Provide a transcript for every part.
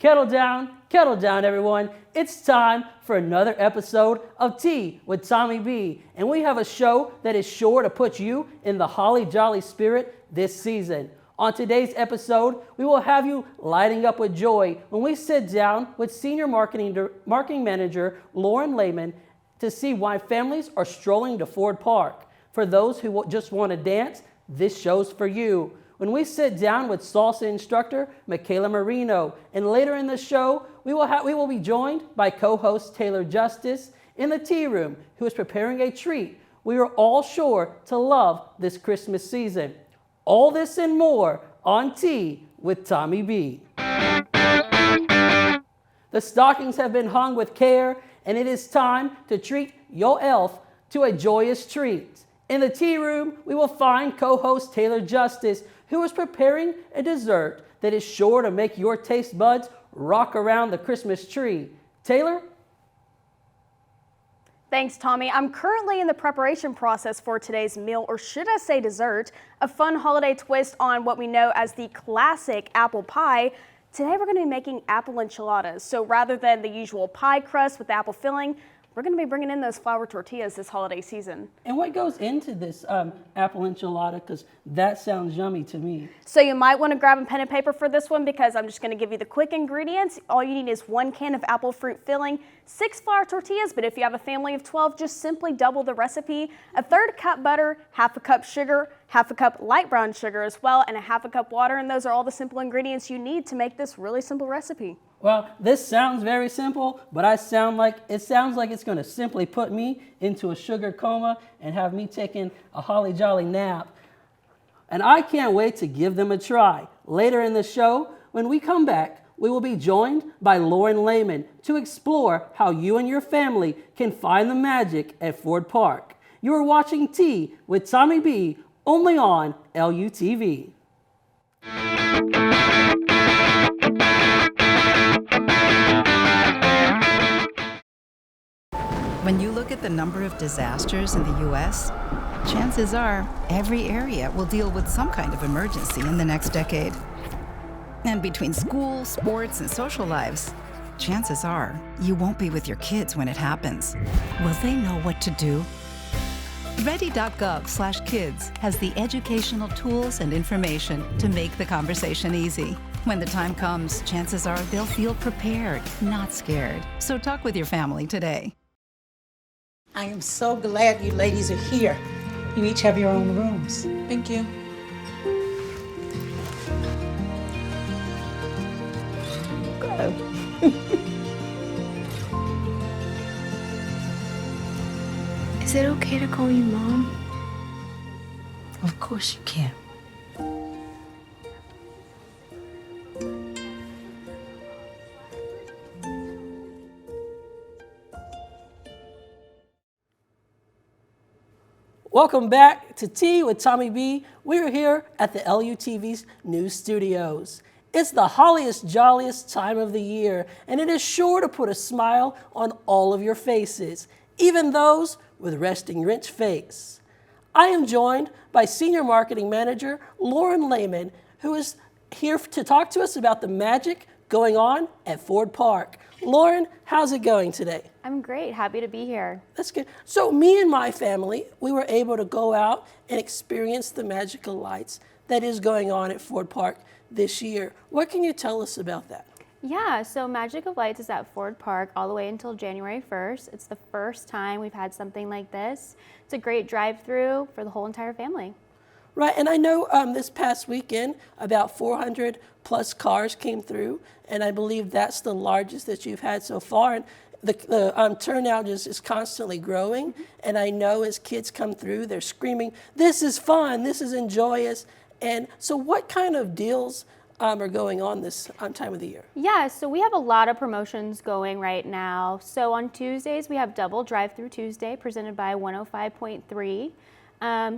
Kettle down, everyone. It's time for another episode of Tea with Tommy B. And we have a show that is sure to put you in the holly jolly spirit this season. On today's episode, we will have you lighting up with joy when we sit down with Senior Marketing Manager Lauren Lehman to see why families are strolling to Ford Park. For those who just want to dance, this show's for you. When we sit down with Salsa instructor Michaela Marino, and later in the show, we will be joined by co-host Taylor Justice in the tea room, who is preparing a treat we are all sure to love this Christmas season. All this and more on Tea with Tommy B. The stockings have been hung with care, and it is time to treat your elf to a joyous treat. In the tea room, we will find co-host Taylor Justice, who is preparing a dessert that is sure to make your taste buds rock around the Christmas tree. Taylor? Thanks, Tommy. I'm currently in the preparation process for today's meal, or should I say dessert, a fun holiday twist on what we know as the classic apple pie. Today we're going to be making apple enchiladas. So rather than the usual pie crust with apple filling, we're going to be bringing in those flour tortillas this holiday season. And what goes into this apple enchilada? Because that sounds yummy to me. So you might want to grab a pen and paper for this one, because I'm just going to give you the quick ingredients. All you need is 1 can of apple fruit filling, 6 flour tortillas, but if you have a family of 12, just simply double the recipe, a 1/3 cup butter, 1/2 cup sugar, 1/2 cup light brown sugar as well, and a 1/2 cup water. And those are all the simple ingredients you need to make this really simple recipe. Well, this sounds very simple, but it sounds like it's going to simply put me into a sugar coma and have me taking a holly jolly nap. And I can't wait to give them a try. Later in the show, when we come back, we will be joined by Lauren Lehman to explore how you and your family can find the magic at Ford Park. You are watching Tea with Tommy B, only on LUTV. When you look at the number of disasters in the U.S., chances are every area will deal with some kind of emergency in the next decade. And between school, sports, and social lives, chances are you won't be with your kids when it happens. Will they know what to do? Ready.gov/kids has the educational tools and information to make the conversation easy. When the time comes, chances are they'll feel prepared, not scared. So talk with your family today. I am so glad you ladies are here. You each have your own rooms. Thank you. Is it okay to call you Mom? Of course you can. Welcome back to Tea with Tommy B. We're here at the LUTV's new studios. It's the holliest, jolliest time of the year, and it is sure to put a smile on all of your faces, even those with resting rich face. I am joined by Senior Marketing Manager Lauren Lehman, who is here to talk to us about the magic going on at Ford Park. Lauren, how's it going today? I'm great. Happy to be here. That's good. So me and my family, we were able to go out and experience the magical lights that is going on at Ford Park this year. What can you tell us about that? Yeah, so Magic of Lights is at Ford Park all the way until January 1st. It's the first time we've had something like this. It's a great drive-through for the whole entire family. Right, and I know this past weekend, about 400 plus cars came through, and I believe that's the largest that you've had so far. And the turnout is constantly growing, and I know as kids come through, they're screaming, "This is fun, this is enjoyous." And so what kind of deals are going on this time of the year? Yeah, so we have a lot of promotions going right now. So on Tuesdays, we have Double Drive-Through Tuesday presented by 105.3.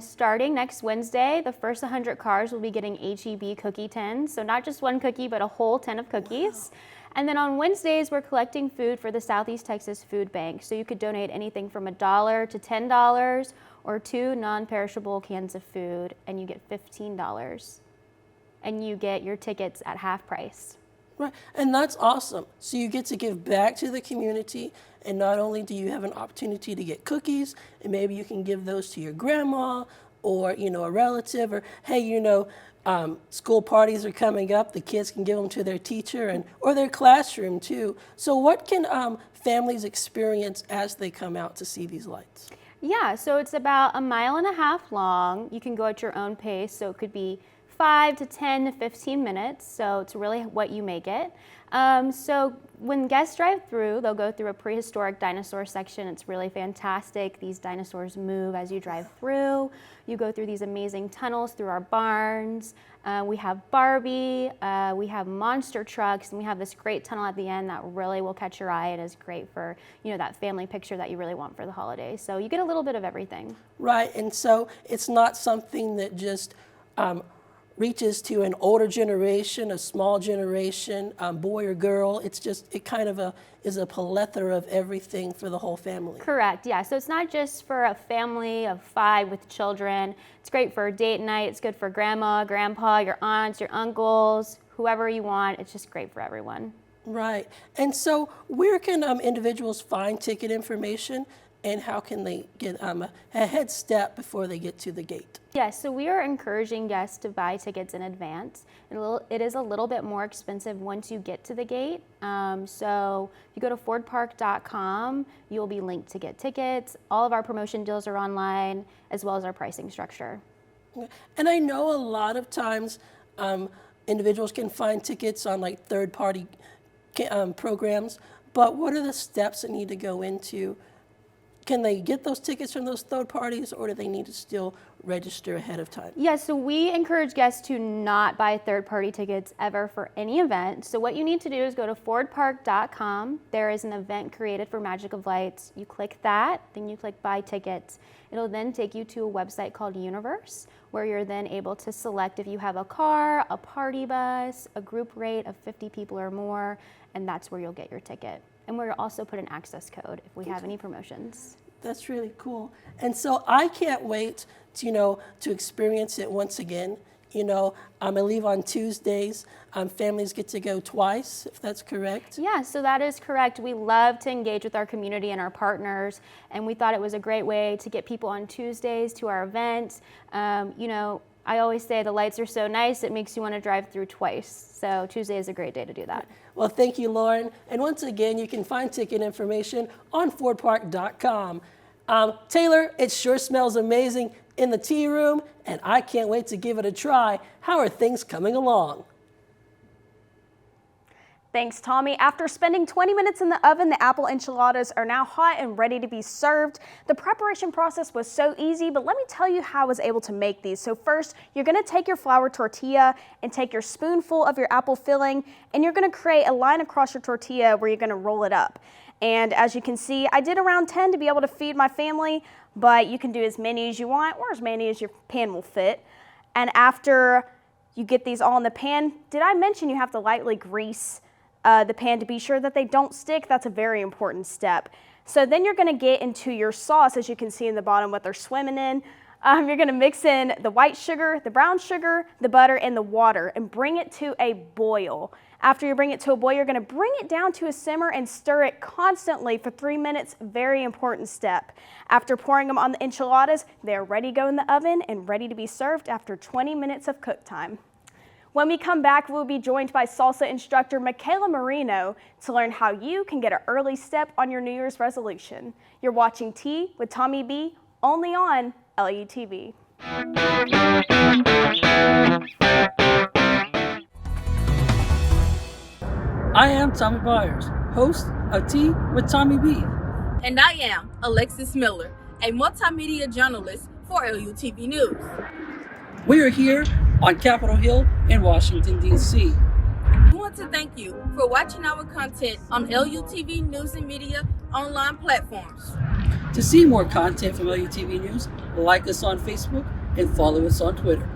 Starting next Wednesday, the first 100 cars will be getting HEB cookie tins. So not just one cookie, but a whole 10 of cookies. Wow. And then on Wednesdays, we're collecting food for the Southeast Texas Food Bank. So you could donate anything from $1 to $10 or 2 non-perishable cans of food, and you get $15. And you get your tickets at half price. Right, and that's awesome. So you get to give back to the community, and not only do you have an opportunity to get cookies, and maybe you can give those to your grandma or, you know, a relative, or, hey, you know, school parties are coming up, the kids can give them to their teacher and or their classroom too. So what can families experience as they come out to see these lights? Yeah, so it's about 1.5 miles long. You can go at your own pace, so it could be 5 to 10 to 15 minutes, so it's really what you make it. So when guests drive through, they'll go through a prehistoric dinosaur section. It's really fantastic. These dinosaurs move as you drive through. You go through these amazing tunnels through our barns. We have Barbie, we have monster trucks, and we have this great tunnel at the end that really will catch your eye. It is great for, you know, that family picture that you really want for the holidays. So you get a little bit of everything. Right, and so it's not something that just reaches to an older generation, a small generation, boy or girl. It's just, it kind of is a plethora of everything for the whole family. Correct, yeah. So it's not just for a family of 5 with children. It's great for a date night. It's good for grandma, grandpa, your aunts, your uncles, whoever you want. It's just great for everyone. Right. And so where can individuals find ticket information, and how can they get a head step before they get to the gate? Yes, so we are encouraging guests to buy tickets in advance. It is a little bit more expensive once you get to the gate. So if you go to fordpark.com, you'll be linked to get tickets. All of our promotion deals are online, as well as our pricing structure. And I know a lot of times individuals can find tickets on like third-party programs, but what are the steps that need to go into? Can they get those tickets from those third parties, or do they need to still register ahead of time? Yeah, so we encourage guests to not buy third-party tickets ever for any event. So what you need to do is go to fordpark.com. There is an event created for Magic of Lights. You click that, then you click buy tickets. It'll then take you to a website called Universe, where you're then able to select if you have a car, a party bus, a group rate of 50 people or more, and that's where you'll get your ticket. And we'll also put an access code if we have any promotions. That's really cool. And so I can't wait to, you know, to experience it once again. You know, I leave on Tuesdays. Families get to go twice, if that's correct. Yeah, so that is correct. We love to engage with our community and our partners, and we thought it was a great way to get people on Tuesdays to our event. You know, I always say the lights are so nice, it makes you want to drive through twice. So Tuesday is a great day to do that. Well, thank you, Lauren. And once again, you can find ticket information on fordpark.com. Taylor, it sure smells amazing in the tea room, and I can't wait to give it a try. How are things coming along? Thanks, Tommy. After spending 20 minutes in the oven, the apple enchiladas are now hot and ready to be served. The preparation process was so easy, but let me tell you how I was able to make these. So first, you're gonna take your flour tortilla and take your spoonful of your apple filling, and you're gonna create a line across your tortilla where you're gonna roll it up. And as you can see, I did around 10 to be able to feed my family, but you can do as many as you want or as many as your pan will fit. And after you get these all in the pan, did I mention you have to lightly grease the pan to be sure that they don't stick? That's a very important step. So then you're gonna get into your sauce, as you can see in the bottom what they're swimming in. You're gonna mix in the white sugar, the brown sugar, the butter, and the water, and bring it to a boil. After you bring it to a boil, you're gonna bring it down to a simmer and stir it constantly for 3 minutes, very important step. After pouring them on the enchiladas, they're ready to go in the oven and ready to be served after 20 minutes of cook time. When we come back, we'll be joined by salsa instructor Michaela Marino to learn how you can get an early step on your New Year's resolution. You're watching Tea with Tommy B, only on LUTV. I am Tommy Byers, host of Tea with Tommy B. And I am Alexis Miller, a multimedia journalist for LUTV News. We are here on Capitol Hill in Washington, D.C. We want to thank you for watching our content on LUTV News and Media online platforms. To see more content from LUTV News, like us on Facebook and follow us on Twitter.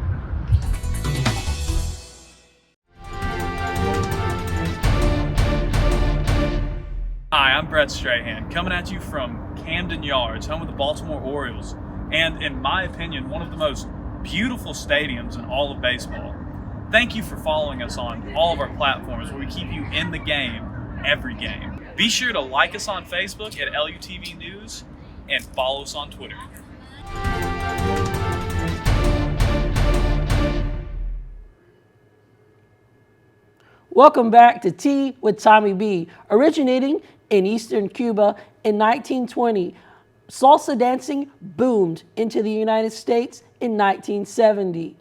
Hi, I'm Brett Strahan, coming at you from Camden Yards, home of the Baltimore Orioles, and in my opinion, one of the most beautiful stadiums in all of baseball. thank you for following us on all of our platforms where we keep you in the game every game. Be sure to like us on Facebook at LUTV News and follow us on Twitter. Welcome back to Tea with Tommy B. Originating in Eastern Cuba in 1920, salsa dancing boomed into the United States in 1970.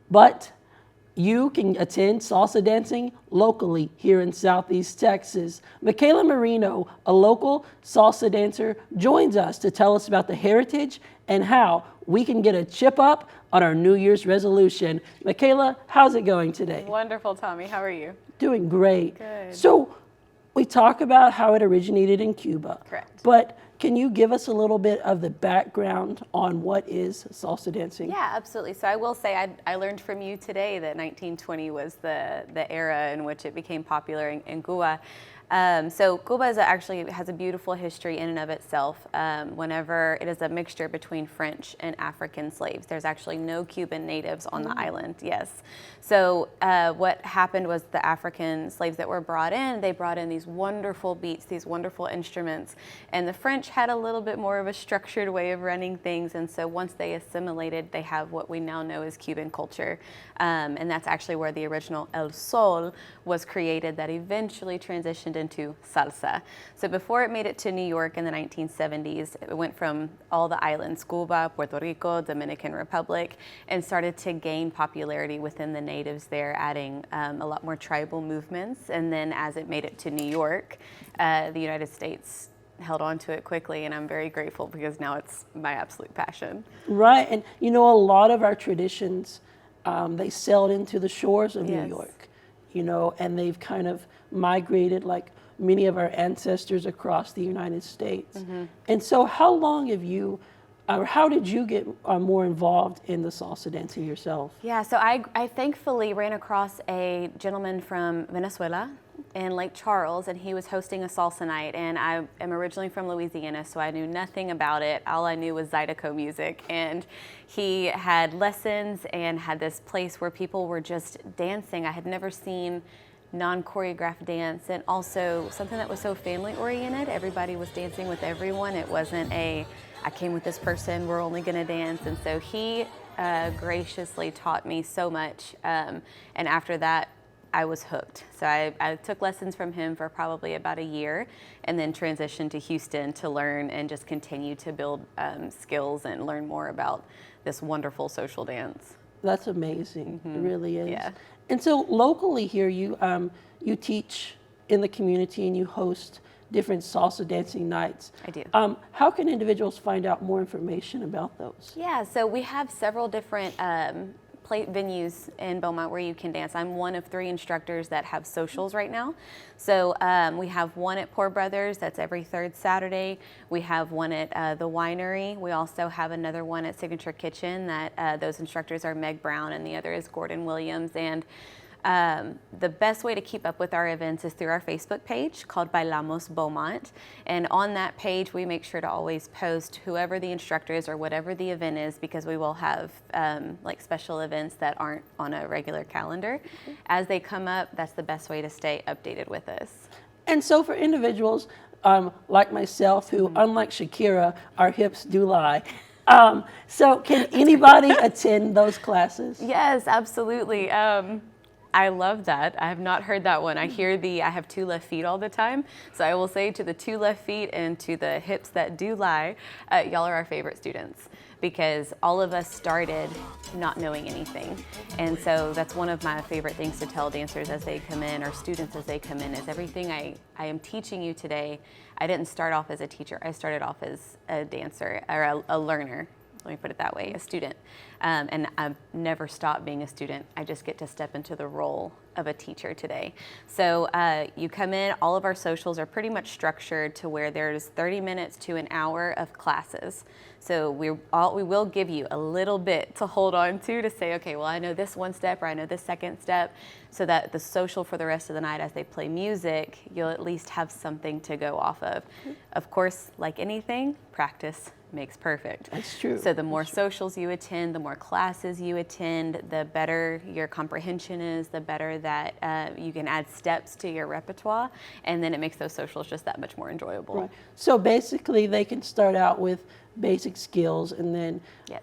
But you can attend salsa dancing locally here in Southeast Texas. Michaela Marino, a local salsa dancer, joins us to tell us about the heritage and how we can get a chip up on our New Year's resolution. Michaela, how's it going today? Wonderful, Tommy. How are you? Doing great. Good. So we talk about how it originated in Cuba. Correct. But can you give us a little bit of the background on what is salsa dancing? Yeah, absolutely. So I will say I learned from you today that 1920 was the era in which it became popular in Cuba. So Cuba actually has a beautiful history in and of itself. Whenever it is a mixture between French and African slaves. There's actually no Cuban natives on the island, yes. So what happened was the African slaves that were brought in, they brought in these wonderful beats, these wonderful instruments, and the French had a little bit more of a structured way of running things, and so once they assimilated, they have what we now know as Cuban culture. And that's actually where the original El Sol was created that eventually transitioned into salsa. So before it made it to New York in the 1970s, it went from all the islands, Cuba, Puerto Rico, Dominican Republic, and started to gain popularity within the natives there, adding a lot more tribal movements. And then as it made it to New York, the United States held on to it quickly, and I'm very grateful because now it's my absolute passion. Right, and you know, a lot of our traditions, they sailed into the shores of New York, you know, and they've kind of migrated like many of our ancestors across the United States. And so how long have you, or how did you get more involved in the salsa dancing yourself? Yeah, so I thankfully ran across a gentleman from Venezuela in Lake Charles, and he was hosting a salsa night, and I am originally from Louisiana, so I knew nothing about it. All I knew was Zydeco music, and he had lessons and had this place where people were just dancing. I had never seen non-choreographed dance, and also something that was so family oriented. Everybody was dancing with everyone. It wasn't I came with this person, we're only gonna dance. And so he graciously taught me so much, and after that I was hooked. So I took lessons from him for probably about a year, and then transitioned to Houston to learn and just continue to build skills and learn more about this wonderful social dance. That's amazing. It really is. Yeah. And so locally here, you teach in the community and you host different salsa dancing nights. I do. How can individuals find out more information about those? Yeah, so we have several different venues in Beaumont where you can dance. I'm one of 3 instructors that have socials right now. So we have one at Poor Brothers, that's every 3rd Saturday. We have one at the Winery. We also have another one at Signature Kitchen that those instructors are Meg Brown and the other is Gordon Williams. And the best way to keep up with our events is through our Facebook page called Bailamos Beaumont. And on that page, we make sure to always post whoever the instructor is or whatever the event is, because we will have like special events that aren't on a regular calendar. As they come up, that's the best way to stay updated with us. And so for individuals like myself who, unlike Shakira, our hips do lie, so can anybody attend those classes? Yes, absolutely. I love that. I have not heard that one. I hear I have 2 left feet all the time. So I will say to the 2 left feet and to the hips that do lie, y'all are our favorite students, because all of us started not knowing anything. And so that's one of my favorite things to tell dancers as they come in, or students as they come in, is everything I am teaching you today, I didn't start off as a teacher. I started off as a dancer, or a learner. Let me put it that way, a student. And I've never stopped being a student. I just get to step into the role of a teacher today. So you come in, all of our socials are pretty much structured to where there's 30 minutes to an hour of classes. So we will give you a little bit to hold on to say, okay, well, I know this one step, or I know this second step, so that the social for the rest of the night as they play music, you'll at least have something to go off of. Of course, like anything, practice makes perfect. That's true. So the more socials you attend, the more classes you attend, the better your comprehension is, the better that you can add steps to your repertoire, and then it makes those socials just that much more enjoyable. Right. So basically, they can start out with basic skills, and then Yes.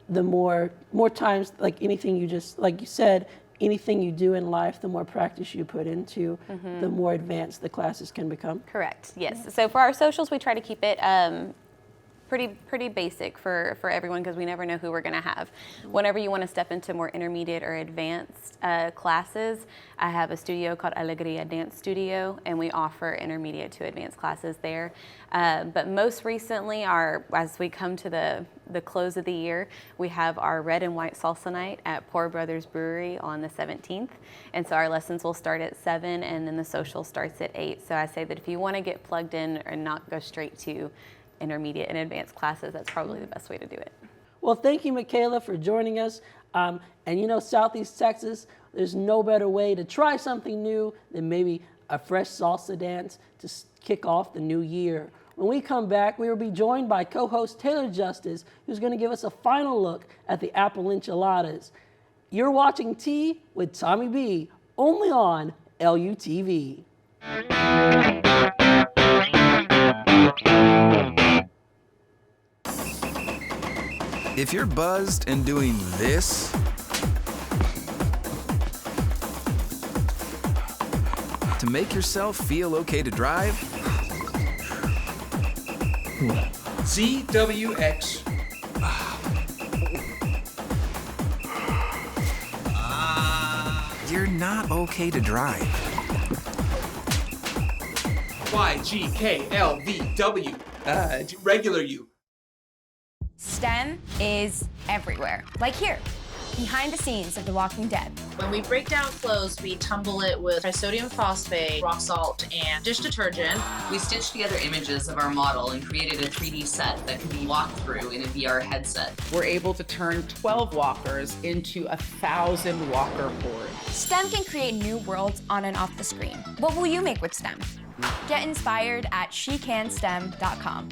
the more times, like anything like you said, anything you do in life, the more practice you put into, the more advanced the classes can become. Correct, yes. So for our socials, we try to keep it pretty basic for everyone, because we never know who we're going to have. Whenever you want to step into more intermediate or advanced classes, I have a studio called Alegria Dance Studio, and we offer intermediate to advanced classes there. But most recently, as we come to the close of the year, we have our Red and White Salsa Night at Poor Brothers Brewery on the 17th. And so our lessons will start at 7, and then the social starts at 8. So I say that if you want to get plugged in and not go straight to intermediate and advanced classes, that's probably the best way to do it. Well, thank you, Michaela, for joining us. And Southeast Texas, there's no better way to try something new than maybe a fresh salsa dance to kick off the new year. When we come back, we will be joined by co-host Taylor Justice, who's going to give us a final look at the apple enchiladas. You're watching Tea with Tommy B, only on LUTV. If you're buzzed and doing this, to make yourself feel okay to drive, ZWX. you're not okay to drive. YGKLVW. Regular you. STEM is everywhere. Like here, behind the scenes of The Walking Dead. When we break down clothes, we tumble it with trisodium phosphate, rock salt, and dish detergent. We stitched together images of our model and created a 3D set that could be walked through in a VR headset. We're able to turn 12 walkers into 1,000 walker hordes. STEM can create new worlds on and off the screen. What will you make with STEM? Get inspired at SheCanSTEM.com.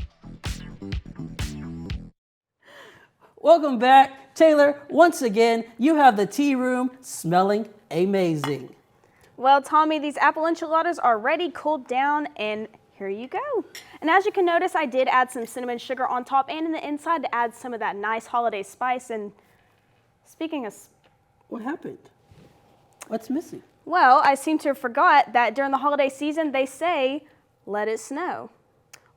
Welcome back. Taylor, once again, you have the tea room smelling amazing. Well, Tommy, these apple enchiladas are ready, cooled down, and here you go. And as you can notice, I did add some cinnamon sugar on top and in the inside to add some of that nice holiday spice. And speaking of... What happened? What's missing? Well, I seem to have forgot that during the holiday season, they say, let it snow.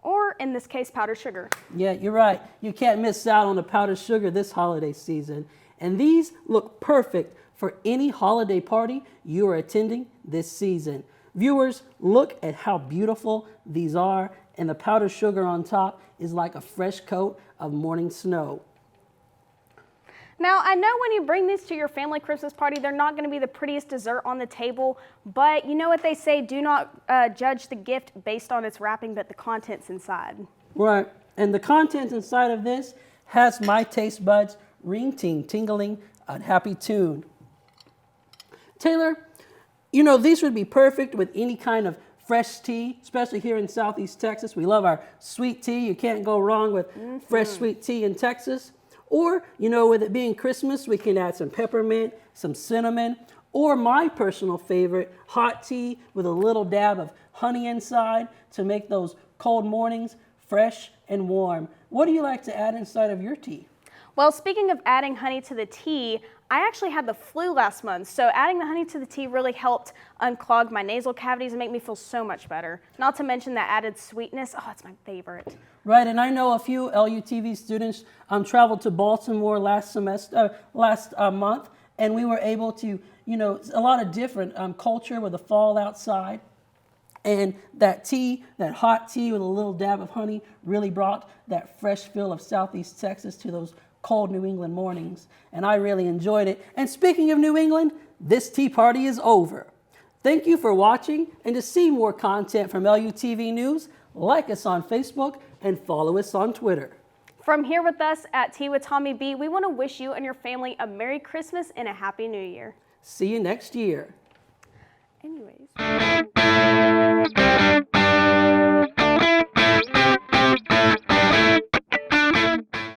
Or, in this case, powdered sugar. Yeah, you're right. You can't miss out on the powdered sugar this holiday season. And these look perfect for any holiday party you are attending this season. Viewers, look at how beautiful these are, and the powdered sugar on top is like a fresh coat of morning snow. Now, I know when you bring these to your family Christmas party, they're not going to be the prettiest dessert on the table, but you know what they say, do not judge the gift based on its wrapping, but the contents inside. Right, and the contents inside of this has my taste buds tingling a happy tune. Taylor, you know, these would be perfect with any kind of fresh tea, especially here in Southeast Texas. We love our sweet tea. You can't go wrong with fresh sweet tea in Texas. Or, you know, with it being Christmas, we can add some peppermint, some cinnamon, or my personal favorite, hot tea with a little dab of honey inside to make those cold mornings fresh and warm. What do you like to add inside of your tea? Well, speaking of adding honey to the tea, I actually had the flu last month, so adding the honey to the tea really helped unclog my nasal cavities and make me feel so much better. Not to mention that added sweetness. Oh, it's my favorite. Right, and I know a few LUTV students traveled to Baltimore last month, and we were able to, you know, a lot of different culture with the fall outside. And that tea, that hot tea with a little dab of honey, really brought that fresh feel of Southeast Texas to those cold New England mornings. And I really enjoyed it. And speaking of New England, this tea party is over. Thank you for watching. And to see more content from LUTV News, like us on Facebook and follow us on Twitter. From here with us at Tea with Tommy B, we want to wish you and your family a Merry Christmas and a Happy New Year. See you next year. Anyways.